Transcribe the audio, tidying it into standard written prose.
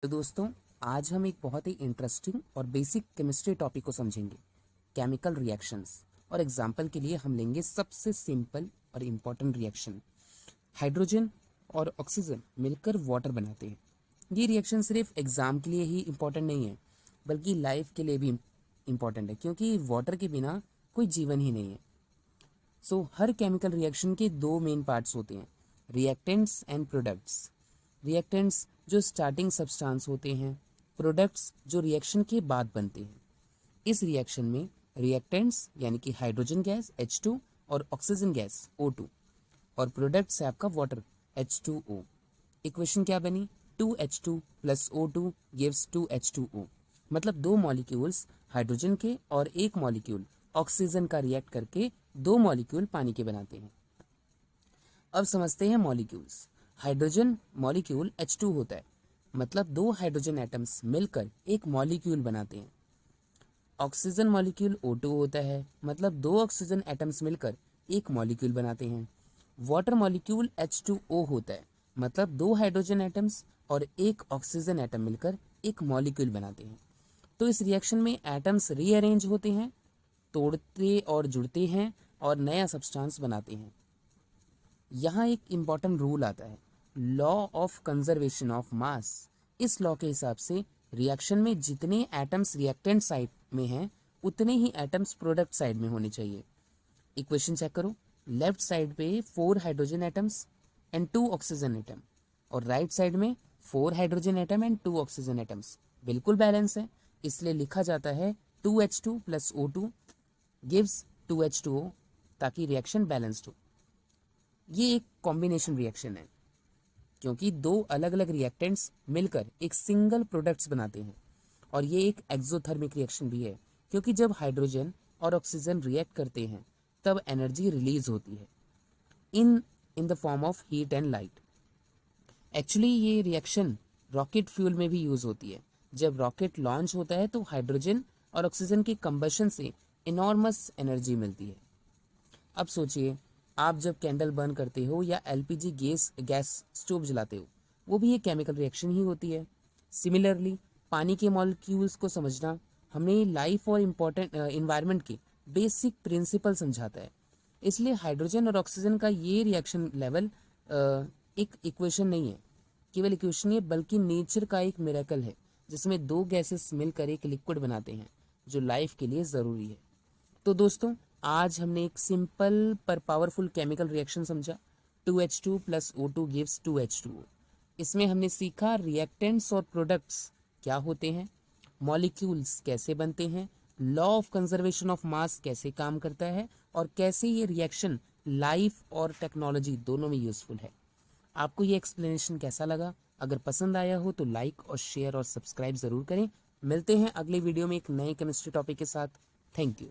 तो दोस्तों, आज हम एक बहुत ही इंटरेस्टिंग और बेसिक केमिस्ट्री टॉपिक को समझेंगे, केमिकल रिएक्शंस। और एग्जांपल के लिए हम लेंगे सबसे सिंपल और इम्पॉर्टेंट रिएक्शन। हाइड्रोजन और ऑक्सीजन मिलकर वाटर बनाते हैं। ये रिएक्शन सिर्फ एग्ज़ाम के लिए ही इम्पॉर्टेंट नहीं है, बल्कि लाइफ के लिए भी इम्पॉर्टेंट है, क्योंकि वाटर के बिना कोई जीवन ही नहीं है। हर केमिकल रिएक्शन के दो मेन पार्ट्स होते हैं, रिएक्टेंट्स एंड प्रोडक्ट्स। रिएक्टेंट्स जो स्टार्टिंग सब्सटेंस होते हैं, प्रोडक्ट्स जो रिएक्शन के बाद बनते हैं। इस रिएक्शन में रिएक्टेंट्स यानी कि हाइड्रोजन गैस H2 और ऑक्सीजन गैस O2, और प्रोडक्ट्स है आपका वाटर H2O। इक्वेशन क्या बनी? 2H2 plus O2 gives 2H2O। मतलब दो मॉलिक्यूल्स हाइड्रोजन के और एक मॉलिक्यूल ऑक्सीजन का रिएक्ट करके दो मॉलिक्यूल पानी के बनाते हैं। अब समझते हैं मॉलिक्यूल्स। हाइड्रोजन मॉलिक्यूल H2 होता है, मतलब दो हाइड्रोजन एटम्स मिलकर एक मॉलिक्यूल बनाते हैं। ऑक्सीजन मॉलिक्यूल O2 होता है, मतलब दो ऑक्सीजन एटम्स मिलकर एक मॉलिक्यूल बनाते हैं। वाटर मॉलिक्यूल H2O होता है, मतलब दो हाइड्रोजन एटम्स और एक ऑक्सीजन एटम मिलकर एक मॉलिक्यूल बनाते हैं। तो इस रिएक्शन में एटम्स रीअरेंज होते हैं, तोड़ते और जुड़ते हैं और नया सब्सटेंस बनाते हैं। यहाँ एक इम्पॉर्टेंट रूल आता है, law of conservation of mass. इस लॉ के हिसाब से रिएक्शन में जितने एटम्स रिएक्टेंट साइड में हैं, उतने ही एटम्स प्रोडक्ट साइड में होने चाहिए। इक्वेशन चेक करो, लेफ्ट साइड पे 4 hydrogen atoms and 2 oxygen atom, और राइट साइड में 4 hydrogen atom and 2 oxygen atoms. बिल्कुल बैलेंस है, इसलिए लिखा जाता है 2H2 plus O2 gives 2H2O, ताकि रिएक्शन बैलेंस्ड हो। ये एक कॉम्बिनेशन रिएक्शन है, क्योंकि दो अलग अलग रिएक्टेंट्स मिलकर एक सिंगल प्रोडक्ट्स बनाते हैं। और ये एक एक्सोथर्मिक रिएक्शन भी है, क्योंकि जब हाइड्रोजन और ऑक्सीजन रिएक्ट करते हैं तब एनर्जी रिलीज होती है in in the form of heat and light. Actually ये रिएक्शन रॉकेट फ्यूल में भी यूज़ होती है। जब रॉकेट लॉन्च होता है तो हाइड्रोजन और ऑक्सीजन के कंबशन से इनॉर्मस एनर्जी मिलती है। अब सोचिए, आप जब कैंडल बर्न करते हो या LPG गैस स्टोव जलाते हो, वो भी एक केमिकल रिएक्शन ही होती है। सिमिलरली पानी के मॉलिक्यूल्स को समझना हमें लाइफ और इम्पोर्टेंट इन्वायरमेंट के बेसिक प्रिंसिपल समझाता है। इसलिए हाइड्रोजन और ऑक्सीजन का ये रिएक्शन लेवल एक इक्वेशन नहीं है, केवल इक्वेशन नहीं है, बल्कि नेचर का एक मिरेकल है, जिसमें दो गैसेस मिलकर एक लिक्विड बनाते हैं जो लाइफ के लिए ज़रूरी है। तो दोस्तों, आज हमने एक सिंपल पर पावरफुल केमिकल रिएक्शन समझा, 2H2 plus O2 gives 2H2O। इसमें हमने सीखा रिएक्टेंट्स और प्रोडक्ट्स क्या होते हैं, मॉलिक्यूल्स कैसे बनते हैं, law of conservation of mass कैसे काम करता है, और कैसे ये रिएक्शन लाइफ और टेक्नोलॉजी दोनों में यूज़फुल है। आपको ये एक्सप्लेनेशन कैसा लगा? अगर पसंद आया हो तो लाइक और शेयर और सब्सक्राइब ज़रूर करें। मिलते हैं अगले वीडियो में एक नए केमिस्ट्री टॉपिक के साथ। Thank you.